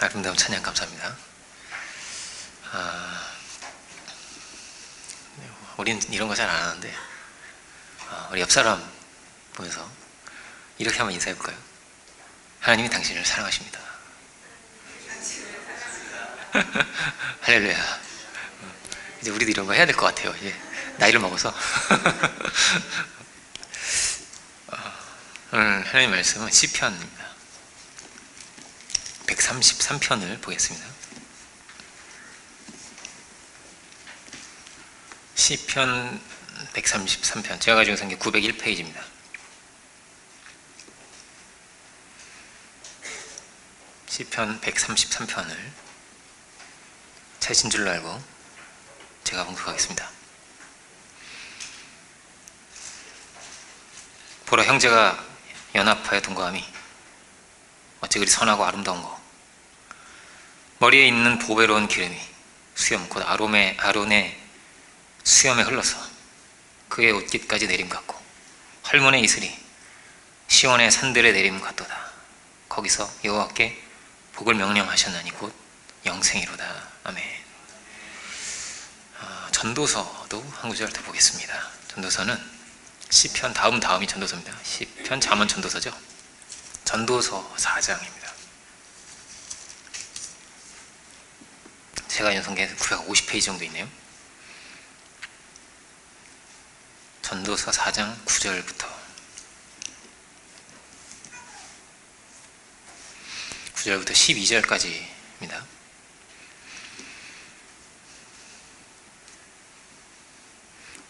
아름다운 찬양 감사합니다. 우린 이런 거 잘 안 하는데 우리 옆 사람 보면서 이렇게 한번 인사해 볼까요? 하나님이 당신을 사랑하십니다. 할렐루야. 이제 우리도 이런 거 해야 될 것 같아요. 이제 나이를 먹어서. 오늘 하나님 말씀은 시편입니다. 133편을 보겠습니다. 시편 133편, 제가 가지고 있는 게 901페이지입니다. 시편 133편을 찾으신 줄로 알고 제가 봉독하겠습니다. 보라, 형제가 연합하여 동거함이 어찌 그리 선하고 아름다운 거. 머리에 있는 보배로운 기름이 수염 곧 아론의 수염에 흘러서 그의 옷깃까지 내림 같고 헐몬의 이슬이 시온의 산들에 내림 같도다. 거기서 여호와께 복을 명령하셨나니 곧 영생이로다. 아멘. 전도서도 한 구절 더 보겠습니다. 전도서는 시편 다음이 전도서입니다. 시편, 잠언, 전도서죠. 전도서 4장입니다. 제가 연속한 게 950페이지 정도 있네요. 전도서 4장 9절부터 12절까지입니다.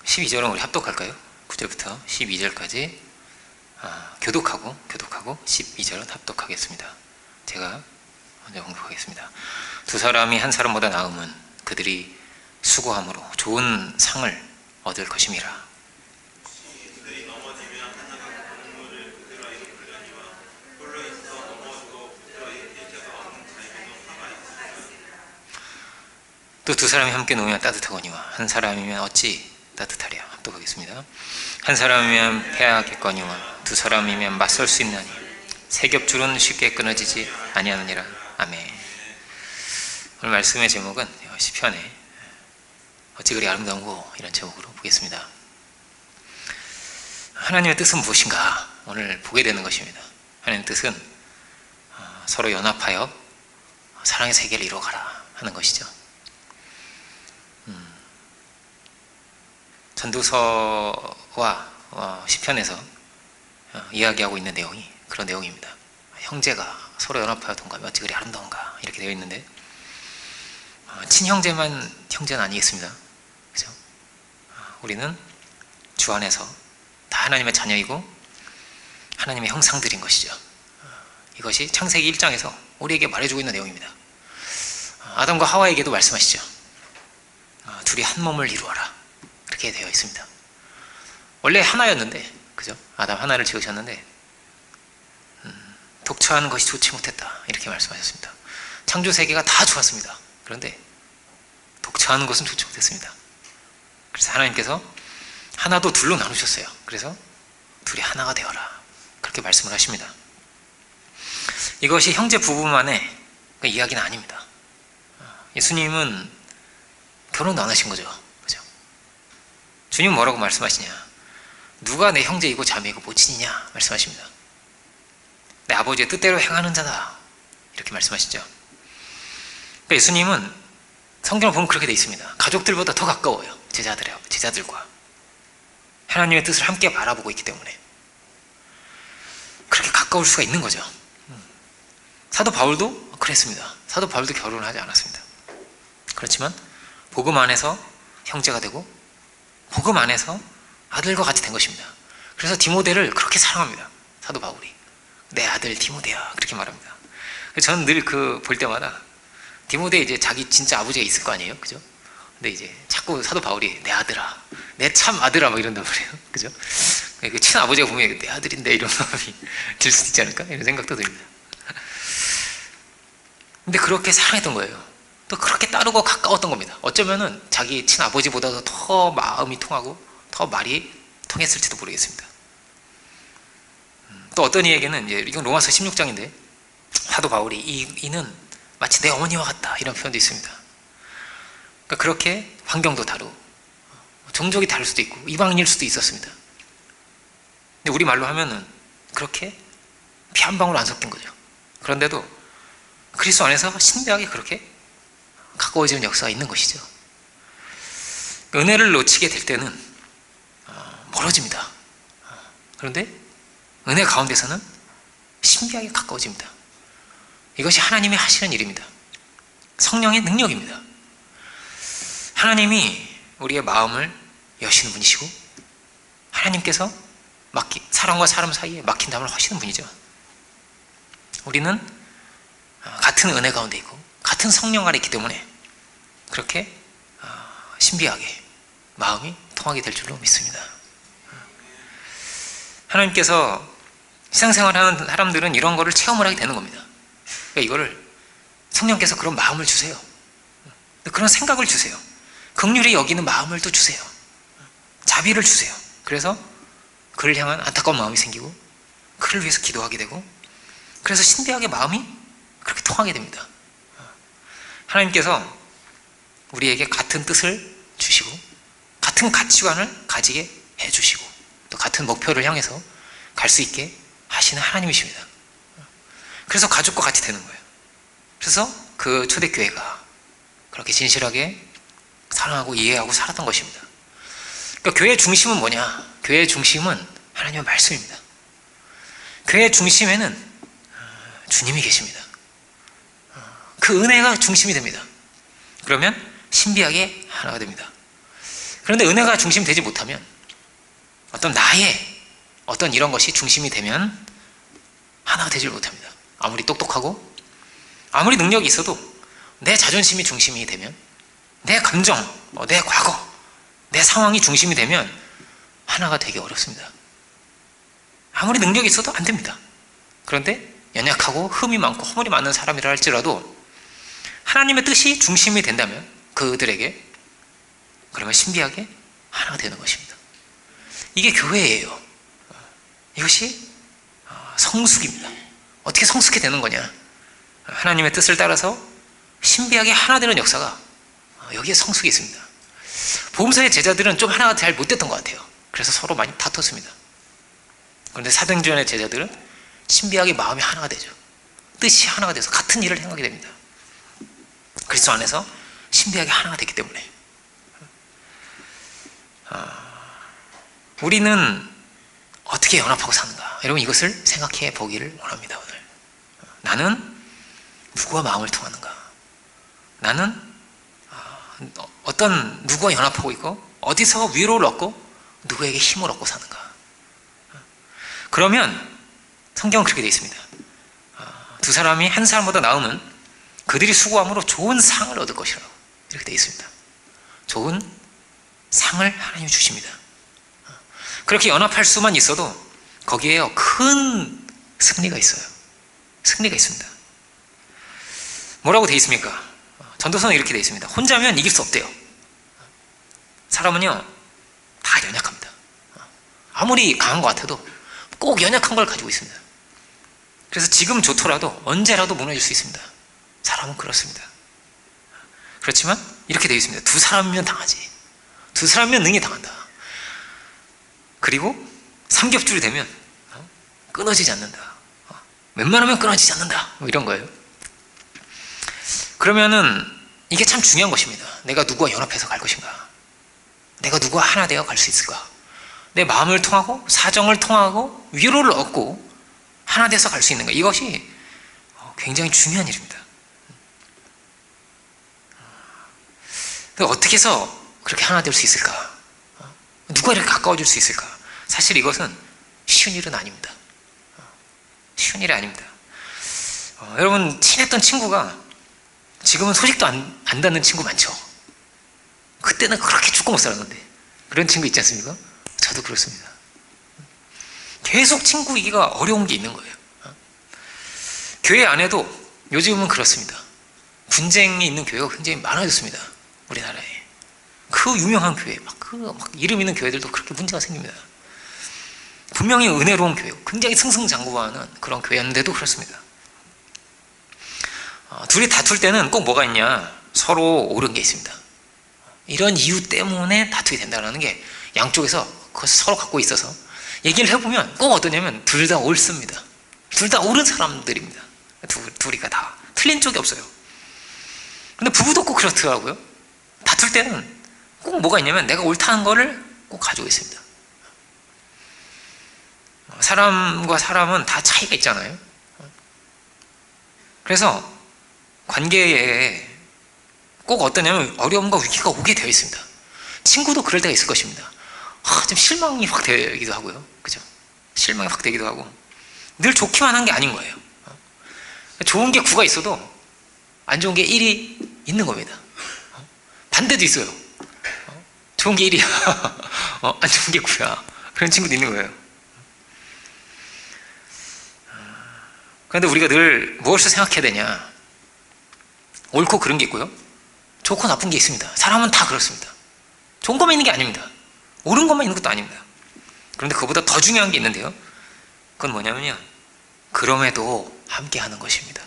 12절은 우리 합독할까요? 9절부터 12절까지 교독하고 12절은 합독하겠습니다. 제가 먼저 공독하겠습니다. 두 사람이 한 사람보다 나음은 그들이 수고함으로 좋은 상을 얻을 것임이라. 또 두 사람이 함께 놓으면 따뜻하거니와 한 사람이면 어찌 따뜻하랴. 합독하겠습니다. 한 사람이면 패하겠거니와 두 사람이면 맞설 수 있나니 세 겹줄은 쉽게 끊어지지 아니하느니라. 아멘. 오늘 말씀의 제목은 시편에 어찌 그리 아름다운고, 이런 제목으로 보겠습니다. 하나님의 뜻은 무엇인가 오늘 보게 되는 것입니다. 하나님의 뜻은 서로 연합하여 사랑의 세계를 이루어가라 하는 것이죠. 전도서와 시편에서 이야기하고 있는 내용이 그런 내용입니다. 형제가 서로 연합하여 동감이 어찌 그리 아름다운가, 이렇게 되어 있는데 친형제만 형제는 아니겠습니다. 그죠? 우리는 주 안에서 다 하나님의 자녀이고 하나님의 형상들인 것이죠. 이것이 창세기 1장에서 우리에게 말해주고 있는 내용입니다. 아담과 하와에게도 말씀하시죠. 둘이 한 몸을 이루어라, 이렇게 되어 있습니다. 원래 하나였는데, 그죠? 아담 하나를 지으셨는데 독처하는 것이 좋지 못했다, 이렇게 말씀하셨습니다. 창조 세계가 다 좋았습니다. 그런데 독처하는 것은 좋지 못했습니다. 그래서 하나님께서 하나도 둘로 나누셨어요. 그래서 둘이 하나가 되어라, 그렇게 말씀을 하십니다. 이것이 형제 부부만의 이야기는 아닙니다. 예수님은 결혼도 안 하신 거죠. 그죠? 주님은 뭐라고 말씀하시냐? 누가 내 형제이고 자매이고 모친이냐 말씀하십니다. 내 아버지의 뜻대로 행하는 자다, 이렇게 말씀하시죠. 그러니까 예수님은 성경을 보면 그렇게 되어 있습니다. 가족들보다 더 가까워요. 제자들과 하나님의 뜻을 함께 바라보고 있기 때문에 그렇게 가까울 수가 있는 거죠. 사도 바울도 그랬습니다. 사도 바울도 결혼을 하지 않았습니다. 그렇지만 복음 안에서 형제가 되고 복음 안에서 아들과 같이 된 것입니다. 그래서 디모데를 그렇게 사랑합니다. 사도 바울이 내 아들 디모데야, 그렇게 말합니다. 저는 늘 볼 때마다 디모데 이제 자기 진짜 아버지가 있을 거 아니에요, 그죠? 근데 이제 자꾸 사도 바울이 내 아들아, 내 참 아들아, 막 이런단 말이에요, 그죠? 그 친아버지가 보면 내 아들인데 이런 마음이 들 수도 있지 않을까, 이런 생각도 듭니다. 근데 그렇게 사랑했던 거예요. 또 그렇게 따르고 가까웠던 겁니다. 어쩌면은 자기 친아버지보다도 더 마음이 통하고 더 말이 통했을지도 모르겠습니다. 또 어떤 이에게는, 이건 로마서 16장인데 사도 바울이 이는 마치 내 어머니와 같다 이런 표현도 있습니다. 그러니까 그렇게 환경도 다르고 종족이 다를 수도 있고 이방인일 수도 있었습니다. 근데 우리 말로 하면은 그렇게 피 한 방울 안 섞인 거죠. 그런데도 그리스도 안에서 신비하게 그렇게 가까워지는 역사가 있는 것이죠. 은혜를 놓치게 될 때는 멀어집니다. 그런데 은혜 가운데서는 신비하게 가까워집니다. 이것이 하나님이 하시는 일입니다. 성령의 능력입니다. 하나님이 우리의 마음을 여시는 분이시고 하나님께서 사람과 사람 사이에 막힌 담을 하시는 분이죠. 우리는 같은 은혜 가운데 있고 같은 성령 아래 있기 때문에 그렇게 신비하게 마음이 통하게 될 줄로 믿습니다. 하나님께서 신앙생활하는 사람들은 이런 거를 체험을 하게 되는 겁니다. 그러니까 이거를 성령께서 그런 마음을 주세요. 그런 생각을 주세요. 긍휼히 여기는 마음을 또 주세요. 자비를 주세요. 그래서 그를 향한 안타까운 마음이 생기고 그를 위해서 기도하게 되고 그래서 신비하게 마음이 그렇게 통하게 됩니다. 하나님께서 우리에게 같은 뜻을 주시고 같은 가치관을 가지게 해주시고 또 같은 목표를 향해서 갈 수 있게 하시는 하나님이십니다. 그래서 가족과 같이 되는 거예요. 그래서 그 초대교회가 그렇게 진실하게 사랑하고 이해하고 살았던 것입니다. 그러니까 교회의 중심은 뭐냐? 교회의 중심은 하나님의 말씀입니다. 교회의 중심에는 주님이 계십니다. 그 은혜가 중심이 됩니다. 그러면 신비하게 하나가 됩니다. 그런데 은혜가 중심이 되지 못하면 나의 어떤 이런 것이 중심이 되면 하나가 되지 못합니다. 아무리 똑똑하고 아무리 능력이 있어도 내 자존심이 중심이 되면 내 감정, 내 과거, 내 상황이 중심이 되면 하나가 되기 어렵습니다. 아무리 능력이 있어도 안 됩니다. 그런데 연약하고 흠이 많고 허물이 많은 사람이라 할지라도 하나님의 뜻이 중심이 된다면 그들에게 그러면 신비하게 하나가 되는 것입니다. 이게 교회예요. 이것이 성숙입니다. 어떻게 성숙이 되는 거냐? 하나님의 뜻을 따라서 신비하게 하나 되는 역사가 여기에 성숙이 있습니다. 복음서의 제자들은 좀 하나가 잘 못됐던 것 같아요. 그래서 서로 많이 다퉜습니다. 그런데 사도행전의 제자들은 신비하게 마음이 하나가 되죠. 뜻이 하나가 돼서 같은 일을 행하게 됩니다. 그리스도 안에서 신비하게 하나가 됐기 때문에 우리는 어떻게 연합하고 사는가? 여러분 이것을 생각해 보기를 원합니다. 오늘 나는 누구와 마음을 통하는가? 나는 어떤 누구와 연합하고 있고 어디서 위로를 얻고 누구에게 힘을 얻고 사는가? 그러면 성경은 그렇게 되어 있습니다. 두 사람이 한 사람보다 나으면 그들이 수고함으로 좋은 상을 얻을 것이라고 이렇게 되어 있습니다. 좋은 상을 하나님이 주십니다. 그렇게 연합할 수만 있어도 거기에 큰 승리가 있어요. 승리가 있습니다. 뭐라고 되어 있습니까? 전도서는 이렇게 되어 있습니다. 혼자면 이길 수 없대요. 사람은요 다 연약합니다. 아무리 강한 것 같아도 꼭 연약한 걸 가지고 있습니다. 그래서 지금 좋더라도 언제라도 무너질 수 있습니다. 사람은 그렇습니다. 그렇지만 이렇게 되어 있습니다. 두 사람이면 당하지. 두 사람이면 능히 당한다. 그리고 삼겹줄이 되면 끊어지지 않는다. 웬만하면 끊어지지 않는다. 이런 거예요. 그러면은 이게 참 중요한 것입니다. 내가 누구와 연합해서 갈 것인가? 내가 누구와 하나 되어 갈 수 있을까? 내 마음을 통하고 사정을 통하고 위로를 얻고 하나 돼서 갈 수 있는가? 이것이 굉장히 중요한 일입니다. 어떻게 해서 그렇게 하나 될 수 있을까? 누가 이렇게 가까워질 수 있을까? 사실 이것은 쉬운 일은 아닙니다. 쉬운 일이 아닙니다. 여러분 친했던 친구가 지금은 소식도 안 닿는 친구 많죠? 그때는 그렇게 죽고 못 살았는데 그런 친구 있지 않습니까? 저도 그렇습니다. 계속 친구이기가 어려운 게 있는 거예요. 교회 안에도 요즘은 그렇습니다. 분쟁이 있는 교회가 굉장히 많아졌습니다. 우리나라에. 그 유명한 교회, 막 이름 있는 교회들도 그렇게 문제가 생깁니다. 분명히 은혜로운 교회, 굉장히 승승장구하는 그런 교회였는데도 그렇습니다. 둘이 다툴 때는 꼭 뭐가 있냐? 서로 옳은 게 있습니다. 이런 이유 때문에 다투게 된다는 게 양쪽에서 서로 갖고 있어서 얘기를 해보면 꼭 어떠냐면 둘 다 옳습니다. 둘 다 옳은 사람들입니다. 둘이가 다 틀린 쪽이 없어요. 근데 부부도 꼭 그렇더라고요. 다툴 때는 꼭 뭐가 있냐면 내가 옳다는 거를 꼭 가지고 있습니다. 사람과 사람은 다 차이가 있잖아요. 그래서 관계에 꼭 어떠냐면 어려움과 위기가 오게 되어 있습니다. 친구도 그럴 때가 있을 것입니다. 좀 실망이 확 되기도 하고요. 그죠? 실망이 확 되기도 하고 늘 좋기만 한 게 아닌 거예요. 좋은 게 9가 있어도 안 좋은 게 1이 있는 겁니다. 반대도 있어요. 좋은 게 1이야. 안 좋은 게 9야. 그런 친구도 있는 거예요. 그런데 우리가 늘 무엇을 생각해야 되냐? 옳고 그른 게 있고요. 좋고 나쁜 게 있습니다. 사람은 다 그렇습니다. 좋은 것만 있는 게 아닙니다. 옳은 것만 있는 것도 아닙니다. 그런데 그보다 더 중요한 게 있는데요. 그건 뭐냐면요. 그럼에도 함께 하는 것입니다.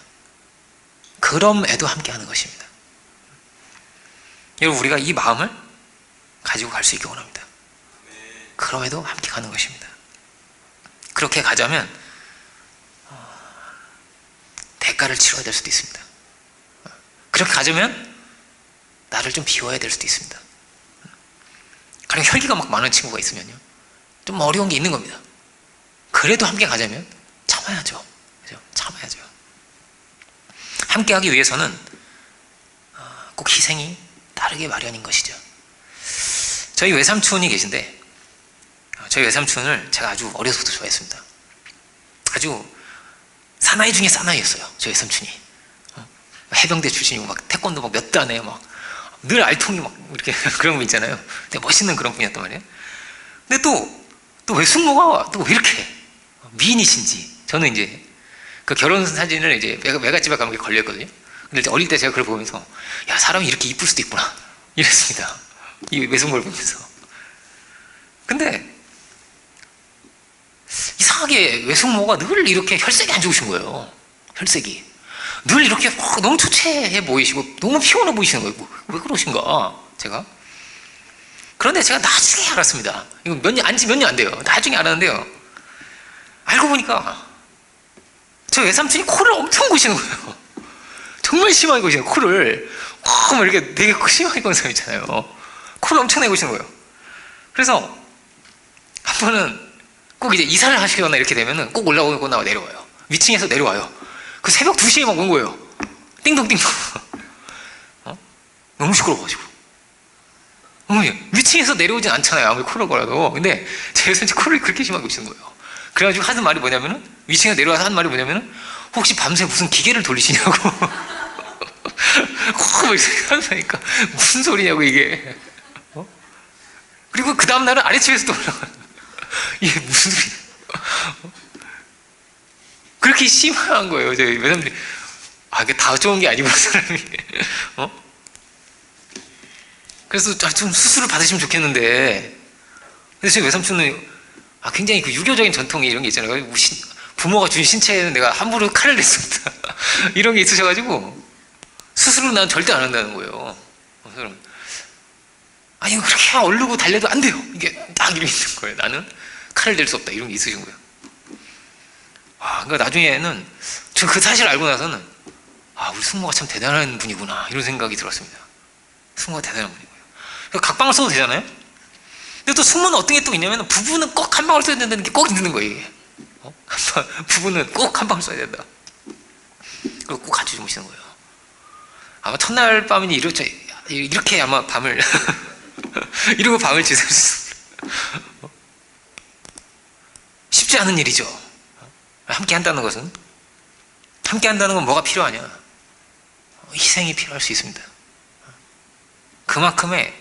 그럼에도 함께 하는 것입니다. 여러분, 우리가 이 마음을 가지고 갈 수 있기 원합니다. 그럼에도 함께 가는 것입니다. 그렇게 가자면 대가를 치러야 될 수도 있습니다. 그렇게 가자면 나를 좀 비워야 될 수도 있습니다. 가령 혈기가 막 많은 친구가 있으면요, 좀 어려운 게 있는 겁니다. 그래도 함께 가자면 참아야죠. 그죠? 참아야죠. 함께 하기 위해서는 꼭 희생이 따르게 마련인 것이죠. 저희 외삼촌이 계신데, 저희 외삼촌을 제가 아주 어려서부터 좋아했습니다. 아주 사나이 중에 사나이였어요. 저희 외삼촌이. 해병대 출신이고 막 태권도 막 몇 단에 막 늘 알통이 막 이렇게 그런 분 있잖아요. 되게 멋있는 그런 분이었단 말이에요. 근데 또 왜 숙모가 또 왜 이렇게 미인이신지. 저는 이제 그 결혼 사진을 이제 외갓집에 가면 걸려있거든요. 근데 이제 어릴 때 제가 그걸 보면서 야, 사람이 이렇게 이쁠 수도 있구나 이랬습니다. 이 외숙모를 보면서. 근데 이상하게 외숙모가 늘 이렇게 혈색이 안 좋으신 거예요. 혈색이 늘 이렇게 너무 초췌해 보이시고 너무 피곤해 보이시는 거예요. 왜 그러신가 제가. 그런데 제가 나중에 알았습니다. 이거 안지 몇 년 안 돼요. 나중에 알았는데요, 알고 보니까 저 외삼촌이 코를 엄청 고시는 거예요. 정말 심하게 고시는 거예요. 코를 막 이렇게 되게 심하게 고는 사람 있잖아요. 코를 엄청나게 고시는 거예요. 그래서 한 번은 꼭 이제 이사를 하시거나 이렇게 되면은 꼭 올라오거나 내려와요. 위층에서 내려와요. 그 새벽 2시에 막 온 거예요. 띵동띵동. 너무 시끄러워가지고. 위층에서 내려오진 않잖아요. 아무리 코를 걸어도. 근데 제 외삼촌 코를 그렇게 심하게 고시는 거예요. 그래가지고 하는 말이 뭐냐면은, 위층에 내려와서 하는 말이 뭐냐면은, 혹시 밤새 무슨 기계를 돌리시냐고. 꼭 이렇게 하니까 무슨 소리냐고 이게. 그리고 그 다음날은 아래층에서 또 올라가요. 이게 무슨 소리야. 그렇게 심한 거예요. 저희 외삼촌이. 이게 다 좋은 게 아니구나, 사람이. 그래서 좀 수술을 받으시면 좋겠는데. 근데 저희 외삼촌은 굉장히 그 유교적인 전통이 이런 게 있잖아요. 부모가 준 신체에는 내가 함부로 칼을 냈습니다. 이런 게 있으셔가지고 수술은 난 절대 안 한다는 거예요. 이거 그렇게 얼르고 달래도 안 돼요. 이게 딱 이렇게 있는 거예요. 나는 칼을 댈 수 없다. 이런 게 있으신 거예요. 그러니까 나중에는 저 그 사실을 알고 나서는 우리 숙모가 참 대단한 분이구나 이런 생각이 들었습니다. 숙모가 대단한 분이고요. 각방을 써도 되잖아요. 근데 또 숙모는 어떤 게 또 있냐면, 부부는 꼭 한 방을 써야 된다는 게 꼭 있는 거예요. 이게. 부부는 꼭 한 방을 써야 된다. 그리고 꼭 같이 주무시는 거예요. 아마 첫날 밤이니 이렇게 아마 밤을 이러고 밤을 지새울 수 쉽지 않은 일이죠. 함께 한다는 것은, 함께 한다는 건 뭐가 필요하냐? 희생이 필요할 수 있습니다. 그만큼의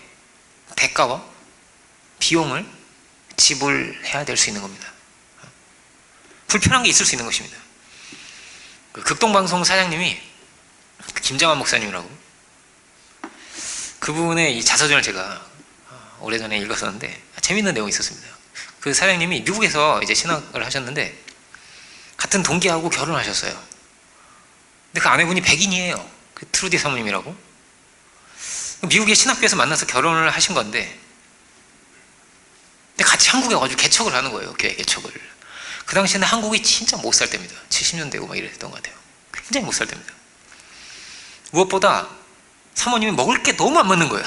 대가와 비용을 지불해야 될 수 있는 겁니다. 불편한 게 있을 수 있는 것입니다. 그 극동방송 사장님이 김장환 목사님이라고, 그분의 이 자서전을 제가 오래전에 읽었었는데 재밌는 내용이 있었습니다. 그 사장님이 미국에서 이제 신학을 하셨는데 같은 동기하고 결혼하셨어요. 근데 그 아내분이 백인이에요. 그 트루디 사모님이라고. 미국의 신학교에서 만나서 결혼을 하신 건데, 근데 같이 한국에 와가지고 개척을 하는 거예요. 교회 개척을. 그 당시에는 한국이 진짜 못 살 때입니다. 70년대고 막 이랬던 것 같아요. 굉장히 못 살 때입니다. 무엇보다 사모님이 먹을 게 너무 안 맞는 거예요.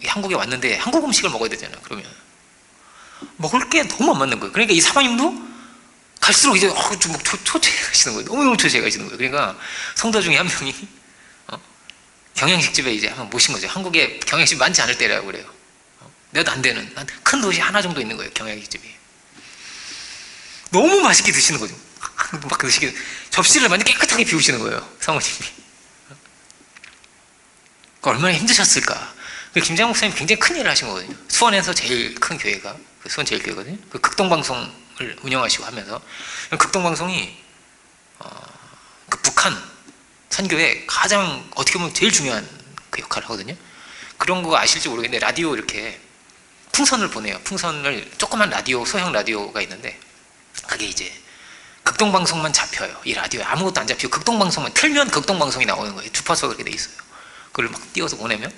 한국에 왔는데 한국 음식을 먹어야 되잖아요. 그러면 먹을 게 너무 안 맞는 거예요. 그러니까 이 사모님도 갈수록 이제 좀 초췌해 가시는 거예요. 너무너무 초췌해 가시는 거예요. 그러니까 성도 중에 한 명이 경양식집에 이제 한번 모신 거죠. 한국에 경양식 많지 않을 때라고 그래요. 몇 안 되는 큰 도시 하나 정도 있는 거예요. 경양식집이. 너무 맛있게 드시는 거죠. 막 드시게 접시를 완전 깨끗하게 비우시는 거예요. 사모님이. 얼마나 힘드셨을까. 김장욱 목사님 굉장히 큰 일을 하신 거거든요. 수원에서 제일 큰 교회가 수원 제일 교회거든요. 그 극동방송을 운영하시고 하면서 극동방송이 그 북한 선교에 가장 어떻게 보면 제일 중요한 그 역할을 하거든요. 그런 거 아실지 모르겠는데 라디오 이렇게 풍선을 보내요. 풍선을 조그만 라디오 소형 라디오가 있는데 그게 이제 극동방송만 잡혀요. 이 라디오에 아무것도 안 잡히고 극동방송만 틀면 극동방송이 나오는 거예요. 주파수가 그렇게 돼 있어요. 그걸 막 띄워서 보내면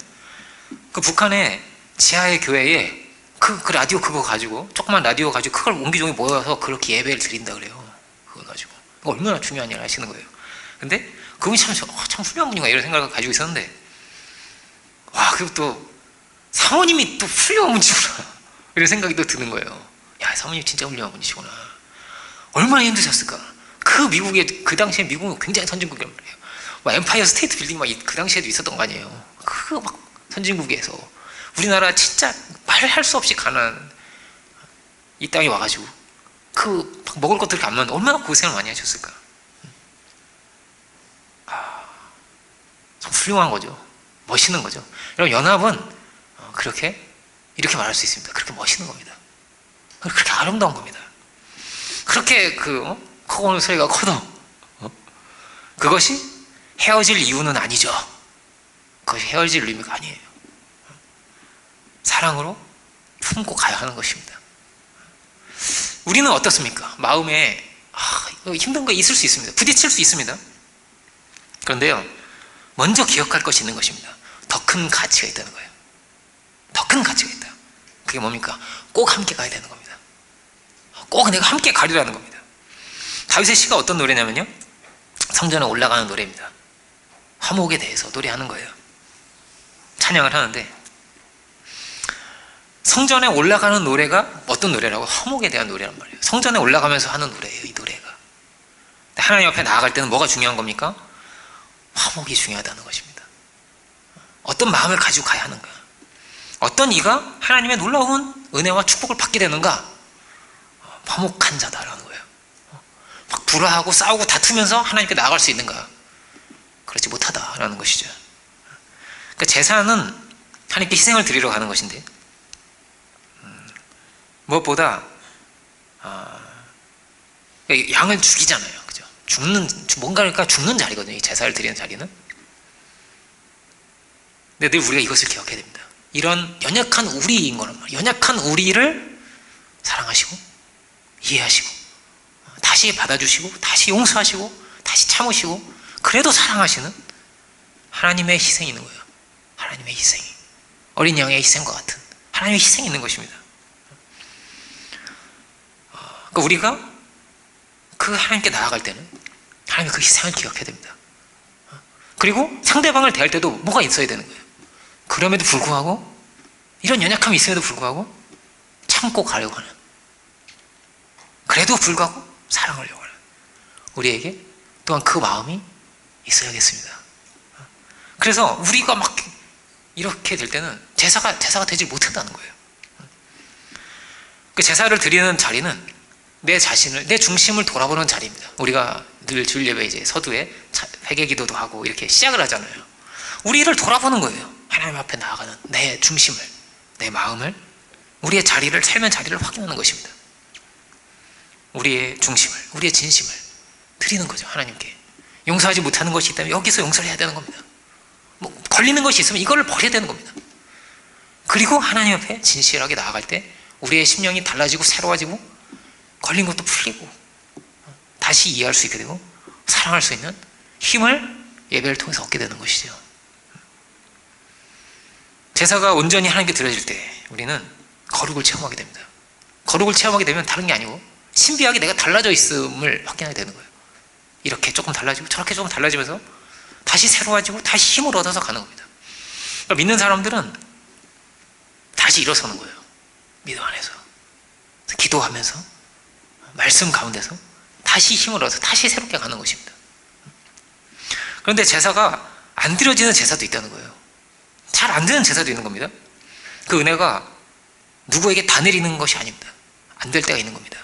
그 북한의 지하의 교회에 그 라디오 그거 가지고 조그만 라디오 가지고 그걸 옹기종기 모여서 그렇게 예배를 드린다 그래요. 그거 가지고 얼마나 중요한 일을 하시는 거예요. 근데 그분이 참 훌륭한 분인가 이런 생각을 가지고 있었는데 와 그리고 또 사모님이 또 훌륭한 분이시구나 이런 생각이 또 드는 거예요. 야 사모님 진짜 훌륭한 분이시구나. 얼마나 힘드셨을까. 그 미국에 그 당시에 미국은 굉장히 선진국이란 말이에요. 막 엠파이어 스테이트 빌딩 막 그 당시에도 있었던 거 아니에요. 그 막 선진국에서 우리나라 진짜 말할 수 없이 가난한 이 땅에 와가지고 그 먹을 것들 이렇게 안 맞는 얼마나 고생을 많이 하셨을까. 참 훌륭한 거죠. 멋있는 거죠. 여러분 연합은 이렇게 말할 수 있습니다. 그렇게 멋있는 겁니다. 그렇게 아름다운 겁니다. 그렇게 코 고는 소리가 커도 그것이 헤어질 이유는 아니죠. 그것이 헤어질 의미가 아니에요. 사랑으로 품고 가야 하는 것입니다. 우리는 어떻습니까? 마음에 힘든 거 있을 수 있습니다. 부딪힐 수 있습니다. 그런데요 먼저 기억할 것이 있는 것입니다. 더 큰 가치가 있다는 거예요. 더 큰 가치가 있다. 그게 뭡니까? 꼭 함께 가야 되는 겁니다. 꼭 내가 함께 가리라는 겁니다. 다윗의 시가 어떤 노래냐면요 성전에 올라가는 노래입니다. 화목에 대해서 노래하는 거예요. 찬양을 하는데 성전에 올라가는 노래가 어떤 노래라고? 화목에 대한 노래란 말이에요. 성전에 올라가면서 하는 노래예요. 이 노래가. 하나님 앞에 나아갈 때는 뭐가 중요한 겁니까? 화목이 중요하다는 것입니다. 어떤 마음을 가지고 가야 하는가? 어떤 이가 하나님의 놀라운 은혜와 축복을 받게 되는가? 화목한 자다라는 거예요. 막 불화하고 싸우고 다투면서 하나님께 나아갈 수 있는가? 그렇지 못하다라는 것이죠. 그러니까 제사는 하나님께 희생을 드리러 가는 것인데 무엇보다 양을 죽이잖아요. 그죠? 뭔가가 죽는 자리거든요. 이 제사를 드리는 자리는. 근데 늘 우리가 이것을 기억해야 됩니다. 이런 연약한 우리인 거란 말이에요. 연약한 우리를 사랑하시고 이해하시고 다시 받아주시고 다시 용서하시고 다시 참으시고 그래도 사랑하시는 하나님의 희생이 있는 거예요. 하나님의 희생이. 어린 양의 희생과 같은 하나님의 희생이 있는 것입니다. 그러니까 우리가 그 하나님께 나아갈 때는 하나님의 그 희생을 기억해야 됩니다. 그리고 상대방을 대할 때도 뭐가 있어야 되는 거예요. 그럼에도 불구하고 이런 연약함이 있음에도 불구하고 참고 가려고 하는 그래도 불구하고 사랑하려고 하는 우리에게 또한 그 마음이 있어야겠습니다. 그래서 우리가 막 이렇게 될 때는 제사가 되지 못한다는 거예요. 그 제사를 드리는 자리는 내 자신을, 내 중심을 돌아보는 자리입니다. 우리가 늘 주일 예배 이제 서두에 회개 기도도 하고 이렇게 시작을 하잖아요. 우리를 돌아보는 거예요. 하나님 앞에 나아가는 내 중심을, 내 마음을, 우리의 자리를, 삶의 자리를 확인하는 것입니다. 우리의 중심을, 우리의 진심을 드리는 거죠. 하나님께. 용서하지 못하는 것이 있다면 여기서 용서를 해야 되는 겁니다. 뭐 걸리는 것이 있으면 이거를 버려야 되는 겁니다. 그리고 하나님 앞에 진실하게 나아갈 때 우리의 심령이 달라지고 새로워지고 걸린 것도 풀리고 다시 이해할 수 있게 되고 사랑할 수 있는 힘을 예배를 통해서 얻게 되는 것이죠. 제사가 온전히 하나님께 드려질 때 우리는 거룩을 체험하게 됩니다. 거룩을 체험하게 되면 다른 게 아니고 신비하게 내가 달라져 있음을 확인하게 되는 거예요. 이렇게 조금 달라지고 저렇게 조금 달라지면서 다시 새로워지고 다시 힘을 얻어서 가는 겁니다. 그러니까 믿는 사람들은 다시 일어서는 거예요. 믿음 안에서 기도하면서 말씀 가운데서 다시 힘을 얻어서 다시 새롭게 가는 것입니다. 그런데 제사가 안 드려지는 제사도 있다는 거예요. 잘 안 되는 제사도 있는 겁니다. 그 은혜가 누구에게 다 내리는 것이 아닙니다. 안 될 때가 있는 겁니다.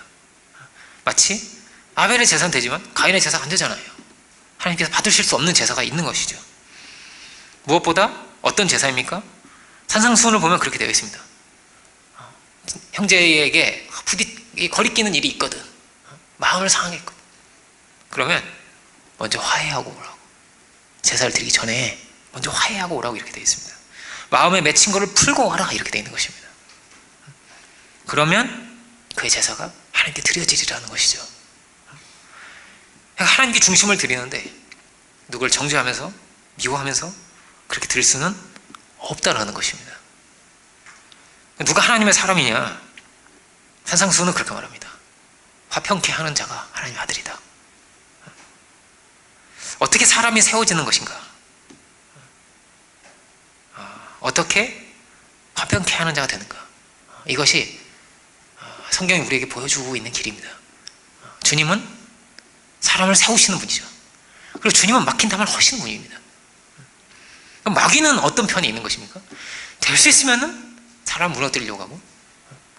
마치 아벨의 제사는 되지만 가인의 제사가 안 되잖아요. 하나님께서 받으실 수 없는 제사가 있는 것이죠. 무엇보다 어떤 제사입니까? 산상수훈을 보면 그렇게 되어 있습니다. 형제에게 거리끼는 일이 있거든, 마음을 상하겠거든, 그러면 먼저 화해하고 오라고. 제사를 드리기 전에 먼저 화해하고 오라고 이렇게 되어 있습니다. 마음에 맺힌 것을 풀고 와라 이렇게 되어 있는 것입니다. 그러면 그의 제사가 하나님께 드려지리라는 것이죠. 하나님께 중심을 드리는데 누굴 정죄하면서 미워하면서 그렇게 드릴 수는 없다라는 것입니다. 누가 하나님의 사람이냐? 산상수훈은 그렇게 말합니다. 화평케 하는 자가 하나님의 아들이다. 어떻게 사람이 세워지는 것인가? 어떻게 화평케 하는 자가 되는가? 이것이 성경이 우리에게 보여주고 있는 길입니다. 주님은 사람을 세우시는 분이죠. 그리고 주님은 막힌 담을 허시는 분입니다. 마귀는 어떤 편이 있는 것입니까? 될 수 있으면 사람을 무너뜨리려고 하고,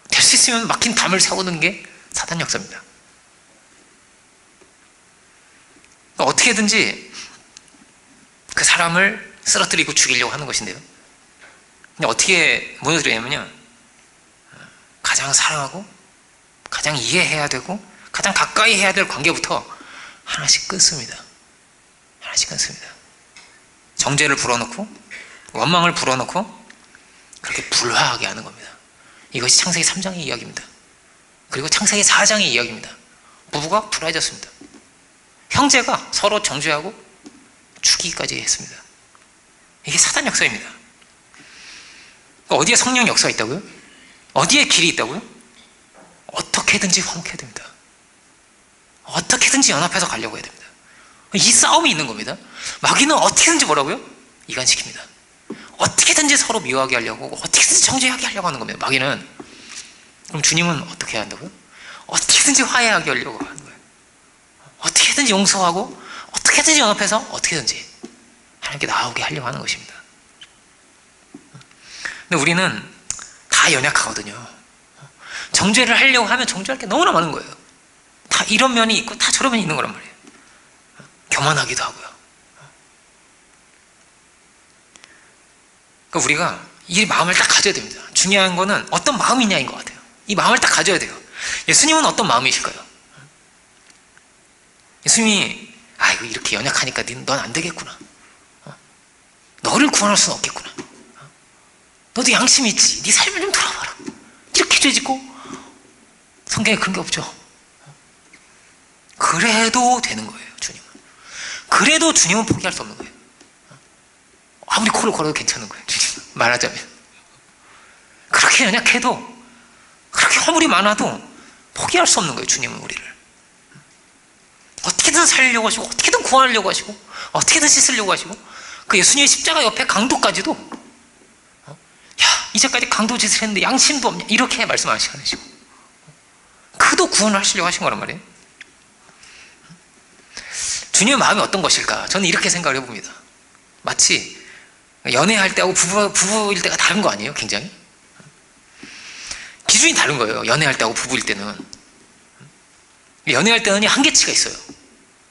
될 수 있으면 막힌 담을 세우는 게 사단 역사입니다. 어떻게든지 그 사람을 쓰러뜨리고 죽이려고 하는 것인데요. 근데 어떻게 무너뜨리냐면요, 가장 사랑하고 가장 이해해야 되고 가장 가까이 해야 될 관계부터 하나씩 끊습니다. 하나씩 끊습니다. 정죄를 불어넣고 원망을 불어넣고 그렇게 불화하게 하는 겁니다. 이것이 창세기 3장의 이야기입니다. 그리고 창세기 4장의 이야기입니다. 부부가 불화해졌습니다. 형제가 서로 정죄하고 죽이기까지 했습니다. 이게 사단 역사입니다. 어디에 성령 역사가 있다고요? 어디에 길이 있다고요? 어떻게든지 화목해야 됩니다. 어떻게든지 연합해서 가려고 해야 됩니다. 이 싸움이 있는 겁니다. 마귀는 어떻게든지 뭐라고요? 이간시킵니다. 어떻게든지 서로 미워하게 하려고, 어떻게든지 정죄하게 하려고 하는 겁니다. 마귀는. 그럼 주님은 어떻게 해야 한다고요? 어떻게든지 화해하게 하려고 하는 거예요. 어떻게든지 용서하고 어떻게든지 연합해서 어떻게든지 하나님께 나오게 하려고 하는 것입니다. 근데 우리는 다 연약하거든요. 정죄를 하려고 하면 정죄할 게 너무나 많은 거예요. 다 이런 면이 있고 다 저런 면이 있는 거란 말이에요. 교만하기도 하고요. 그러니까 우리가 이 마음을 딱 가져야 됩니다. 중요한 거는 어떤 마음이냐인 것 같아요. 이 마음을 딱 가져야 돼요. 예수님은 어떤 마음이실까요? 예수님이 아이고 이렇게 연약하니까 넌 안 되겠구나. 너를 구원할 수는 없겠구나. 너도 양심이 있지. 네 삶을 좀 돌아봐라. 이렇게 죄짓고 성경에 그런 게 없죠. 그래도 되는 거예요. 주님은. 그래도 주님은 포기할 수 없는 거예요. 아무리 코를 걸어도 괜찮은 거예요. 주님은. 말하자면 그렇게 연약해도 그렇게 허물이 많아도 포기할 수 없는 거예요. 주님은 우리를 어떻게든 살리려고 하시고 어떻게든 구원하려고 하시고 어떻게든 씻으려고 하시고 그 예수님의 십자가 옆에 강도까지도 야 이제까지 강도 짓을 했는데 양심도 없냐 이렇게 말씀 안 하시고 그도 구원을 하시려고 하신 거란 말이에요. 주님의 마음이 어떤 것일까? 저는 이렇게 생각을 해봅니다. 마치 연애할 때하고 부부일 때가 다른 거 아니에요? 굉장히 기준이 다른 거예요. 연애할 때하고 부부일 때는. 연애할 때는 한계치가 있어요.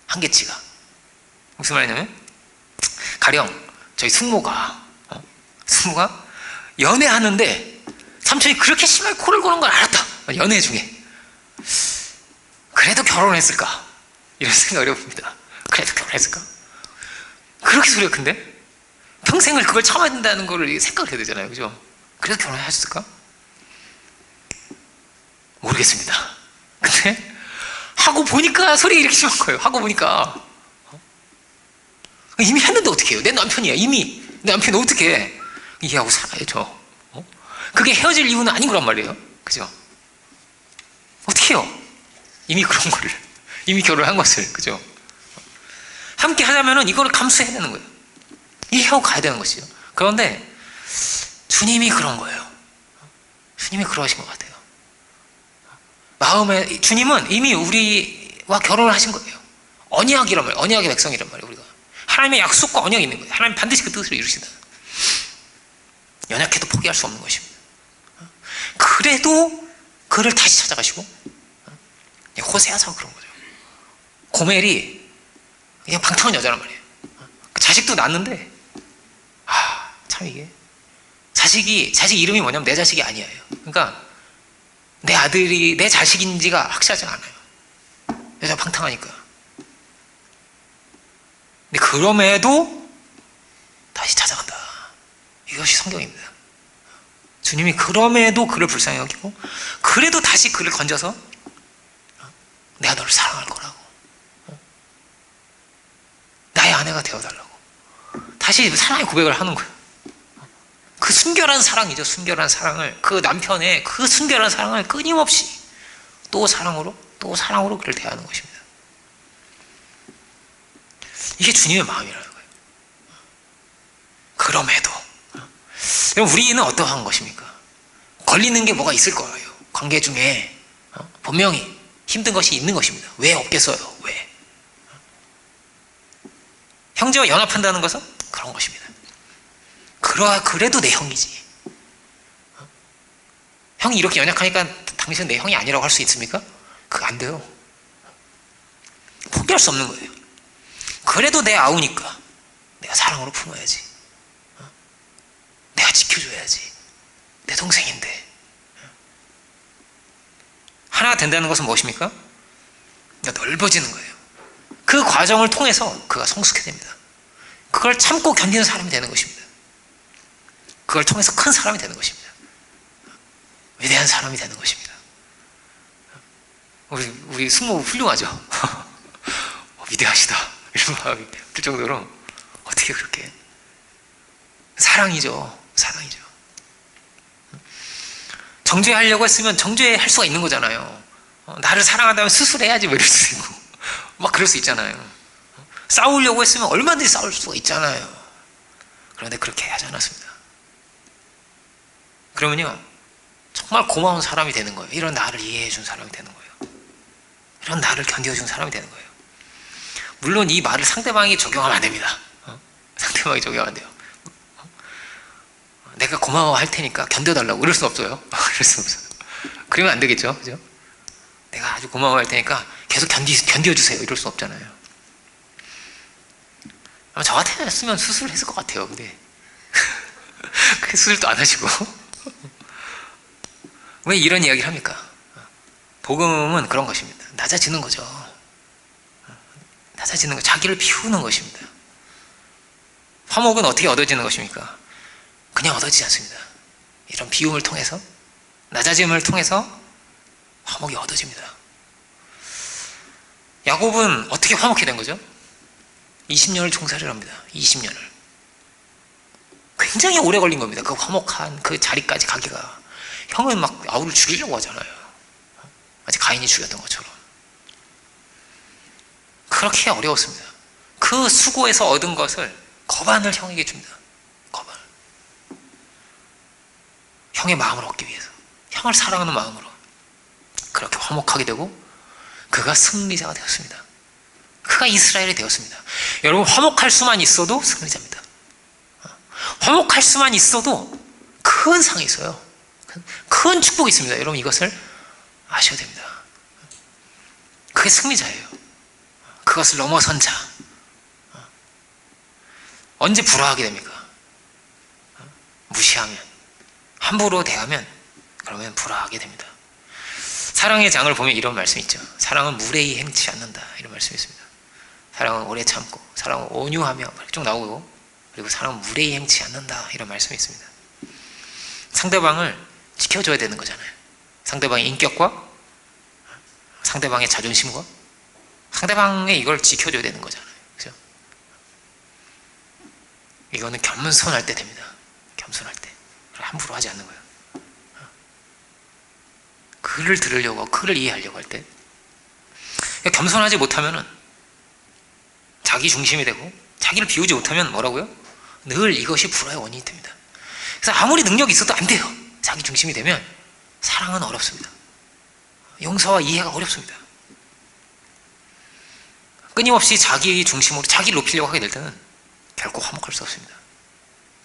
한계치가 무슨 말이냐면 가령 저희 숙모가 연애하는데 삼촌이 그렇게 심하게 코를 고는 걸 알았다. 연애 중에 그래도 결혼했을까? 이런 생각을 해봅니다. 그래도 결혼했을까? 그렇게 소리가 큰데 평생을 그걸 참아야 된다는 걸 생각을 해야 되잖아요. 그죠? 그래도 결혼하셨을까? 모르겠습니다. 근데 하고 보니까 소리가 이렇게 심한 거예요. 하고 보니까 어떻게 해요? 내 남편이야. 이미 내 남편이 어떻게 해? 이해하고 살아야죠. 그게 헤어질 이유는 아닌 거란 말이에요. 그죠? 어떻게 해요? 이미 그런 거를, 이미 결혼한 것을, 그죠? 함께 하자면은 이거를 감수해야 되는 거예요. 이해하고 가야 되는 것이죠. 그런데 주님이 그런 거예요. 주님이 그러신 것 같아요. 마음에, 주님은 이미 우리와 결혼을 하신 거예요. 언약이란 말이에요. 언약의 백성이란 말이에요. 우리가 하나님의 약속과 언약이 있는 거예요. 하나님 반드시 그 뜻을 이루시다. 연약해도 포기할 수 없는 것입니다. 그래도 그를 다시 찾아가시고, 호세아서 그런 거죠. 고멜이 그냥 방탕한 여자란 말이에요. 자식도 낳았는데, 참 이게 자식 이름이 뭐냐면 내 자식이 아니에요. 그러니까 내 아들이 내 자식인지가 확실하지 않아요. 여자 방탕하니까. 근데 그럼에도 다시 찾아간다. 이것이 성경입니다. 주님이 그럼에도 그를 불쌍히 여기고, 그래도 다시 그를 건져서 내가 너를 사랑할 거라고, 나의 아내가 되어달라고 다시 사랑의 고백을 하는 거예요. 그 순결한 사랑이죠. 순결한 사랑을, 그 남편의 그 순결한 사랑을 끊임없이 또 사랑으로 그를 대하는 것입니다. 이게 주님의 마음이라는 거예요. 그럼에도 그럼 우리는 어떠한 것입니까? 걸리는 게 뭐가 있을 거예요. 관계 중에 분명히 힘든 것이 있는 것입니다. 왜 없겠어요? 왜? 형제와 연합한다는 것은 그런 것입니다. 그래도 내 형이지. 형이 이렇게 연약하니까 당신은 내 형이 아니라고 할 수 있습니까? 그거 안 돼요. 포기할 수 없는 거예요. 그래도 내 아우니까 내가 사랑으로 품어야지. 내가 지켜줘야지. 내 동생인데. 하나가 된다는 것은 무엇입니까? 넓어지는 거예요. 그 과정을 통해서 그가 성숙해 됩니다. 그걸 참고 견디는 사람이 되는 것입니다. 그걸 통해서 큰 사람이 되는 것입니다. 위대한 사람이 되는 것입니다. 우리 숙모 훌륭하죠? 위대하시다 이런 마음이 들 정도로 어떻게 그렇게 사랑이죠. 정죄하려고 했으면 정죄할 수가 있는 거잖아요. 나를 사랑한다면 수술해야지 뭐 이럴 수 있고 막 그럴 수 있잖아요. 싸우려고 했으면 얼마든지 싸울 수가 있잖아요. 그런데 그렇게 하지 않았습니다. 그러면요 정말 고마운 사람이 되는 거예요. 이런 나를 이해해 준 사람이 되는 거예요. 이런 나를 견뎌준 사람이 되는 거예요. 물론 이 말을 상대방이 적용하면 안 됩니다. 상대방이 적용하면 안 돼요. 내가 고마워할 테니까 견뎌달라고 이럴 수 없어요. 그럴 수 없어요. 그러면 안 되겠죠, 그죠? 내가 아주 고마워할 테니까 계속 견뎌주세요. 이럴 수 없잖아요. 아마 저 같았으면 수술을 했을 것 같아요. 근데 그 수술도 안 하시고 왜 이런 이야기를 합니까? 복음은 그런 것입니다. 낮아지는 거죠. 낮아지는 거, 자기를 비우는 것입니다. 화목은 어떻게 얻어지는 것입니까? 그냥 얻어지지 않습니다. 이런 비움을 통해서, 낮아짐을 통해서 화목이 얻어집니다. 야곱은 어떻게 화목이 된 거죠? 20년을 종살이를 합니다. 20년을. 굉장히 오래 걸린 겁니다. 그 화목한 그 자리까지 가기가. 형은 막 아우를 죽이려고 하잖아요. 마치 가인이 죽였던 것처럼. 그렇게 어려웠습니다. 그 수고에서 얻은 것을 거반을 형에게 줍니다. 거반. 형의 마음을 얻기 위해서, 형을 사랑하는 마음으로 그렇게 화목하게 되고 그가 승리자가 되었습니다. 그가 이스라엘이 되었습니다. 여러분, 화목할 수만 있어도 승리자입니다. 화목할 수만 있어도 큰 상이 있어요. 큰 축복이 있습니다. 여러분, 이것을 아셔야 됩니다. 그게 승리자예요. 그것을 넘어선 자. 언제 불화하게 됩니까? 무시하면, 함부로 대하면 그러면 불화하게 됩니다. 사랑의 장을 보면 이런 말씀이 있죠. 사랑은 무례히 행치 않는다, 이런 말씀이 있습니다. 사랑은 오래 참고, 사랑은 온유하며, 쭉 나오고, 그리고 사랑은 무례히 행치 않는다, 이런 말씀이 있습니다. 상대방을 지켜줘야 되는 거잖아요. 상대방의 인격과 상대방의 자존심과 상대방의 이걸 지켜줘야 되는 거잖아요. 그죠? 이거는 겸손할 때 됩니다. 겸손할 때. 함부로 하지 않는 거예요. 그를 들으려고, 그를 이해하려고 할 때. 겸손하지 못하면은 자기 중심이 되고, 자기를 비우지 못하면 뭐라고요? 늘 이것이 불화의 원인이 됩니다. 그래서 아무리 능력이 있어도 안 돼요. 자기 중심이 되면 사랑은 어렵습니다. 용서와 이해가 어렵습니다. 끊임없이 자기 중심으로 자기를 높이려고 하게 될 때는 결코 화목할 수 없습니다.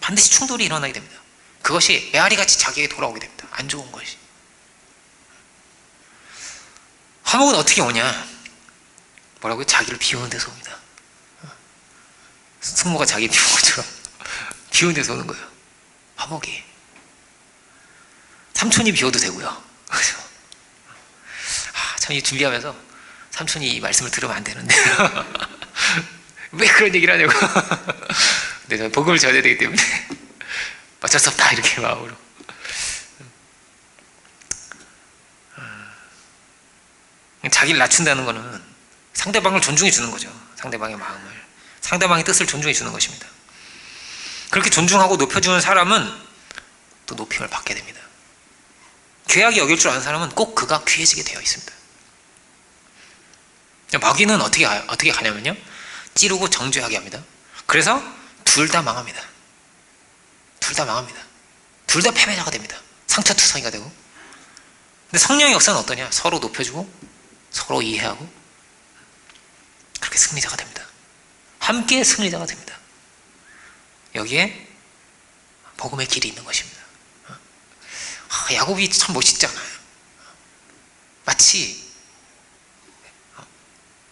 반드시 충돌이 일어나게 됩니다. 그것이 메아리같이 자기에게 돌아오게 됩니다. 안 좋은 것이. 화목은 어떻게 오냐? 뭐라고요? 자기를 비우는 데서 옵니다. 승모가 자기 비우는 것처럼 비우는 데서 오는 거예요. 화목이. 삼촌이 비워도 되고요. 그죠? 참, 이 준비하면서 삼촌이 이 말씀을 들으면 안 되는데 왜 그런 얘기를 하냐고. 근데 저는 복음을 전해야 되기 때문에 어쩔 수 없다, 이렇게 마음으로. 자기를 낮춘다는 것은 상대방을 존중해 주는 거죠. 상대방의 마음을, 상대방의 뜻을 존중해 주는 것입니다. 그렇게 존중하고 높여주는 사람은 또 높임을 받게 됩니다. 귀하게 여길 줄 아는 사람은 꼭 그가 귀해지게 되어 있습니다. 마귀는 어떻게 가냐면요, 찌르고 정죄하게 합니다. 그래서 둘 다 망합니다. 둘 다 망합니다. 둘 다 패배자가 됩니다. 상처투성이가 되고. 근데 성령의 역사는 어떠냐? 서로 높여주고 서로 이해하고 그렇게 승리자가 됩니다. 함께 승리자가 됩니다. 여기에 복음의 길이 있는 것입니다. 야곱이 참 멋있잖아요. 마치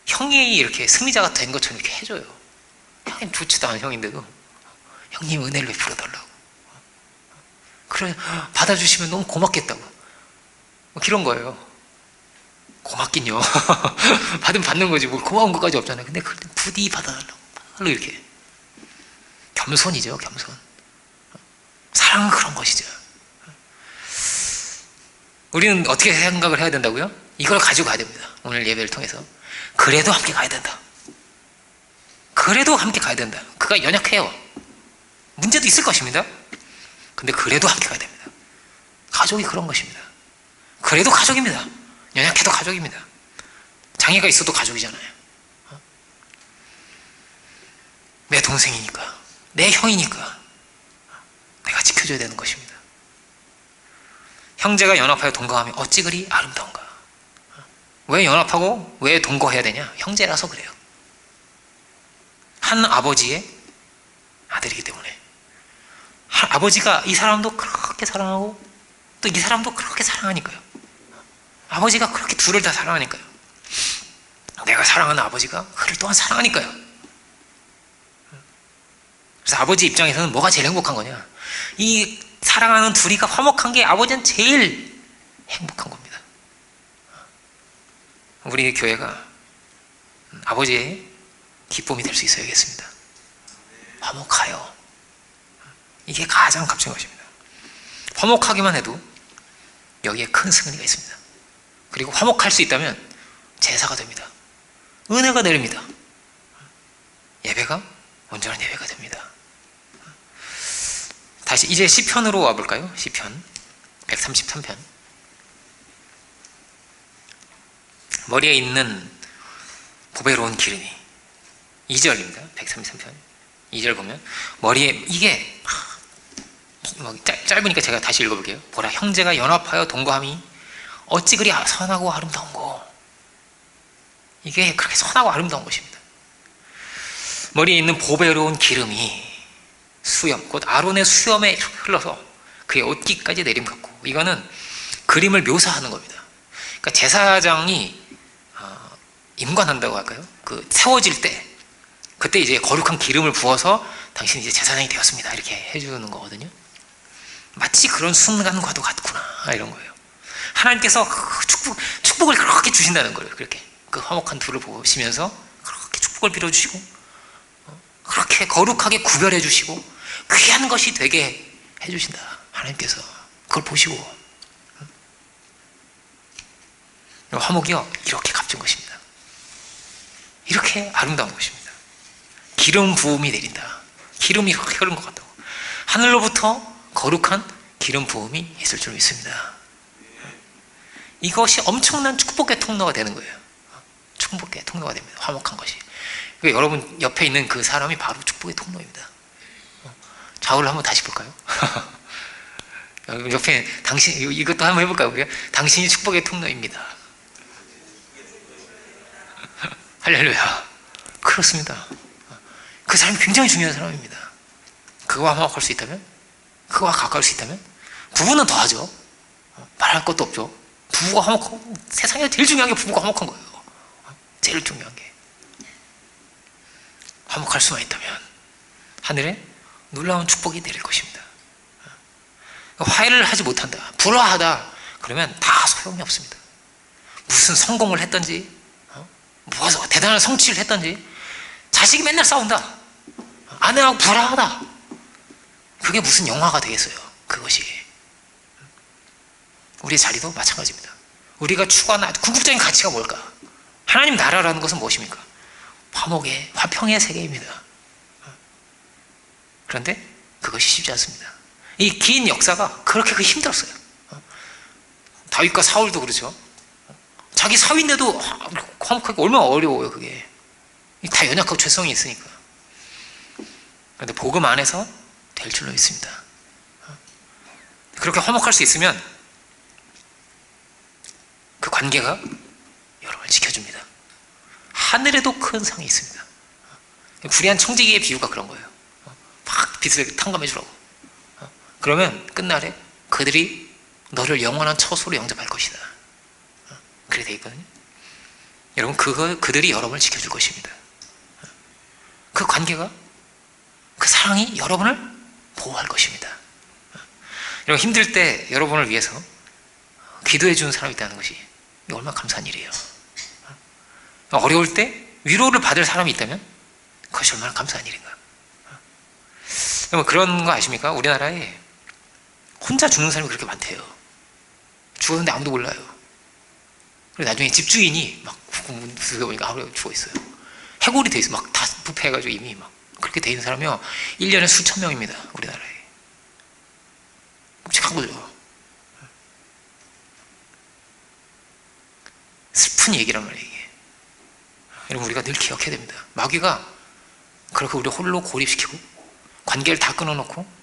형이 이렇게 승리자가 된 것처럼 이렇게 해줘요. 형님 좋지도 않은 형인데도 형님 은혜를 베풀어달라고. 그래, 받아주시면 너무 고맙겠다고. 이런 거예요. 고맙긴요. 받으면 받는 거지 뭐 고마운 것까지 없잖아요. 근데 부디 받아달라고 이렇게. 겸손이죠, 겸손. 사랑은 그런 것이죠. 우리는 어떻게 생각을 해야 된다고요? 이걸 가지고 가야 됩니다. 오늘 예배를 통해서. 그래도 함께 가야 된다. 그래도 함께 가야 된다. 그가 연약해요. 문제도 있을 것입니다. 근데 그래도 함께 가야 됩니다. 가족이 그런 것입니다. 그래도 가족입니다. 연약해도 가족입니다. 장애가 있어도 가족이잖아요. 내 동생이니까, 내 형이니까 내가 지켜줘야 되는 것입니다. 형제가 연합하여 동거하면 어찌 그리 아름다운가. 왜 연합하고 왜 동거해야 되냐? 형제라서 그래요. 한 아버지의 아들이기 때문에. 아버지가 이 사람도 그렇게 사랑하고 또 이 사람도 그렇게 사랑하니까요. 아버지가 그렇게 둘을 다 사랑하니까요. 내가 사랑하는 아버지가 그를 또한 사랑하니까요. 그래서 아버지 입장에서는 뭐가 제일 행복한 거냐? 이 사랑하는 둘이가 화목한 게 아버지는 제일 행복한 겁니다. 우리 교회가 아버지의 기쁨이 될 수 있어야겠습니다. 화목하여. 이게 가장 값진 것입니다. 화목하기만 해도 여기에 큰 승리가 있습니다. 그리고 화목할 수 있다면 제사가 됩니다. 은혜가 내립니다. 예배가 온전한 예배가 됩니다. 다시 이제 시편으로 와볼까요? 시편 133편. 머리에 있는 보배로운 기름이 2절입니다. 133편 2절 보면 머리에 이게 짧으니까 제가 다시 읽어볼게요. 보라, 형제가 연합하여 동거함이 어찌 그리 선하고 아름다운고. 이게 그렇게 선하고 아름다운 것입니다. 머리에 있는 보배로운 기름이 수염, 곧 아론의 수염에 흘러서 그의 옷깃까지 내림 같고. 이거는 그림을 묘사하는 겁니다. 그러니까 제사장이 임관한다고 할까요? 그 세워질 때 그때 이제 거룩한 기름을 부어서 당신이 이제 제사장이 되었습니다, 이렇게 해주는 거거든요. 마치 그런 순간과도 같구나, 이런 거예요. 하나님께서 축복을 그렇게 주신다는 거예요. 그렇게 그 화목한 둘을 보시면서 그렇게 축복을 빌어주시고 그렇게 거룩하게 구별해 주시고 귀한 것이 되게 해주신다. 하나님께서 그걸 보시고. 화목이요, 이렇게 값진 것입니다. 이렇게 아름다운 것입니다. 기름 부음이 내린다. 기름이 흐른 것 같다고. 하늘로부터 거룩한 기름 부음이 있을 줄 믿습니다. 이것이 엄청난 축복의 통로가 되는 거예요. 축복의 통로가 됩니다. 화목한 것이. 그러니까 여러분 옆에 있는 그 사람이 바로 축복의 통로입니다. 좌우를 한번 다시 볼까요? 옆에 당신, 이것도 한번 해볼까요? 우리가? 당신이 축복의 통로입니다. 할렐루야. 그렇습니다. 그 사람이 굉장히 중요한 사람입니다. 그거와 화목할 수 있다면, 그거와 가까울 수 있다면, 부부는 더하죠. 말할 것도 없죠. 부부가 화목하고, 세상에 제일 중요한 게 부부가 화목한 거예요. 제일 중요한 게. 화목할 수만 있다면 하늘에 놀라운 축복이 내릴 것입니다. 화해를 하지 못한다, 불화하다, 그러면 다 소용이 없습니다. 무슨 성공을 했던지, 무엇을 대단한 성취를 했던지, 자식이 맨날 싸운다, 아내하고 불화하다, 그게 무슨 영화가 되겠어요? 그것이. 우리의 자리도 마찬가지입니다. 우리가 추구하는 궁극적인 가치가 뭘까? 하나님 나라라는 것은 무엇입니까? 화목의, 화평의 세계입니다. 그런데 그것이 쉽지 않습니다. 이 긴 역사가 그렇게 힘들었어요. 다윗과 사울도 그렇죠. 자기 사위인데도 화목하기 얼마나 어려워요. 그게 다 연약하고 죄성이 있으니까. 그런데 복음 안에서 될 줄로 믿습니다. 그렇게 화목할 수 있으면 그 관계가 여러분을 지켜줍니다. 하늘에도 큰 상이 있습니다. 불의한 청지기의 비유가 그런 거예요. 막 빛을 탕감해 주라고. 그러면 끝날에 그들이 너를 영원한 처소로 영접할 것이다. 그렇게 되어 있거든요. 여러분, 그들이 여러분을 지켜줄 것입니다. 그 관계가, 그 사랑이 여러분을 보호할 것입니다. 여러분, 힘들 때 여러분을 위해서 기도해 주는 사람이 있다는 것이 얼마나 감사한 일이에요. 어려울 때 위로를 받을 사람이 있다면 그것이 얼마나 감사한 일인가. 여러분, 그런 거 아십니까? 우리나라에 혼자 죽는 사람이 그렇게 많대요. 죽었는데 아무도 몰라요. 그리고 나중에 집주인이 막 보니까 아무도 죽어 있어요. 해골이 돼 있어. 막 다 부패해가지고 이미 막 그렇게 돼 있는 사람이요, 1년에 수천 명입니다. 우리나라에. 끔찍한 거죠. 슬픈 얘기란 말이에요, 이게. 여러분, 우리가 늘 기억해야 됩니다. 마귀가 그렇게 우리를 홀로 고립시키고 관계를 다 끊어놓고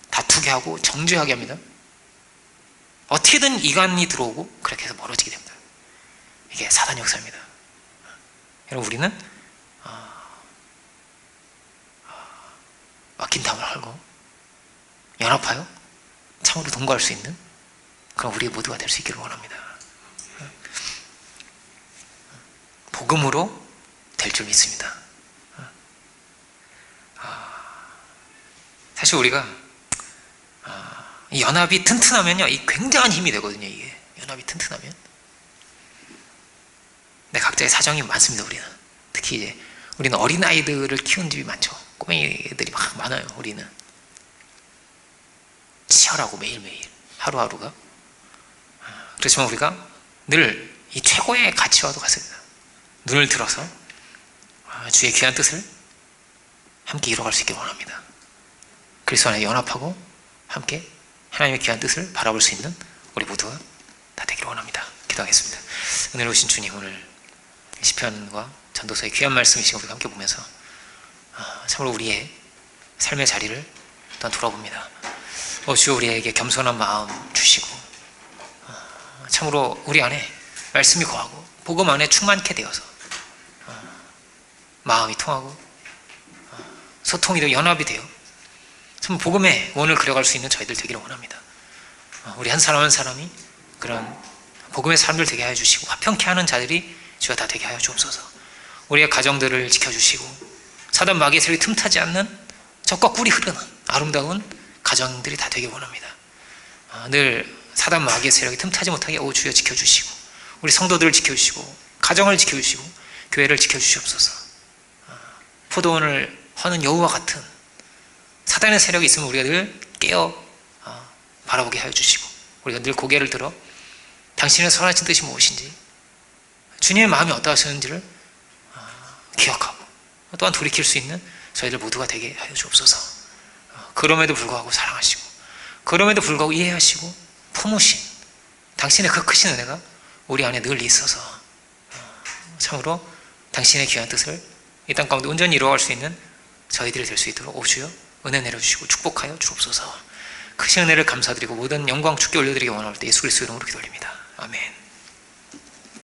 다투게 하고 정죄하게 합니다. 어떻게든 이간이 들어오고 그렇게 해서 멀어지게 됩니다. 이게 사단 역사입니다. 여러분, 우리는 막힌 담을 헐고 연합하여 참으로 동거할 수 있는 그런 우리 모두가 될 수 있기를 원합니다. 복음으로 될 줄 믿습니다. 사실 우리가 이 연합이 튼튼하면요, 이 굉장한 힘이 되거든요. 이게 연합이 튼튼하면. 네, 각자의 사정이 많습니다. 우리는 특히 이제 우리는 어린 아이들을 키우는 집이 많죠. 꼬맹이들이 막 많아요. 우리는 치열하고 매일매일 하루하루가. 그렇지만 우리가 늘 이 최고의 가치와도 같습니다. 눈을 들어서 주의 귀한 뜻을 함께 이뤄갈 수 있길 원합니다. 그리스도 안에 연합하고 함께 하나님의 귀한 뜻을 바라볼 수 있는 우리 모두가 다 되기를 원합니다. 기도하겠습니다. 은혜로우신 주님, 오늘 시편과 전도서의 귀한 말씀이신 우리가 함께 보면서 참으로 우리의 삶의 자리를 또한 돌아봅니다. 주여, 우리에게 겸손한 마음 주시고 참으로 우리 안에 말씀이 거하고 복음 안에 충만케 되어서 마음이 통하고 소통이 되고 연합이 되어 참 복음의 원을 그려갈 수 있는 저희들 되기를 원합니다. 우리 한 사람 한 사람이 그런 복음의 사람들 되게 하여 주시고 화평케 하는 자들이 주여 다 되게 하여 주옵소서. 우리의 가정들을 지켜주시고 사단 마귀의 세력이 틈타지 않는 적과 꿀이 흐르는 아름다운 가정들이 다 되길 원합니다. 늘 사단 마귀의 세력이 틈타지 못하게 주여 지켜주시고 우리 성도들을 지켜주시고 가정을 지켜주시고 교회를 지켜주시옵소서. 포도원을 허는 여우와 같은 사단의 세력이 있으면 우리가 늘 깨어 바라보게 하여 주시고 우리가 늘 고개를 들어 당신의 선하신 뜻이 무엇인지 주님의 마음이 어떠하셨는지를 기억하고 또한 돌이킬 수 있는 저희들 모두가 되게 하여 주옵소서. 그럼에도 불구하고 사랑하시고, 그럼에도 불구하고 이해하시고 품으신 당신의 그 크신 은혜가 우리 안에 늘 있어서 참으로 당신의 귀한 뜻을 이 땅 가운데 온전히 이루어갈 수 있는 저희들이 될 수 있도록 오 주여 은혜 내려주시고 축복하여 주옵소서. 크신 은혜를 감사드리고 모든 영광 주께 올려드리기 원할 때 예수 그리스도 이름으로 기도드립니다. 아멘.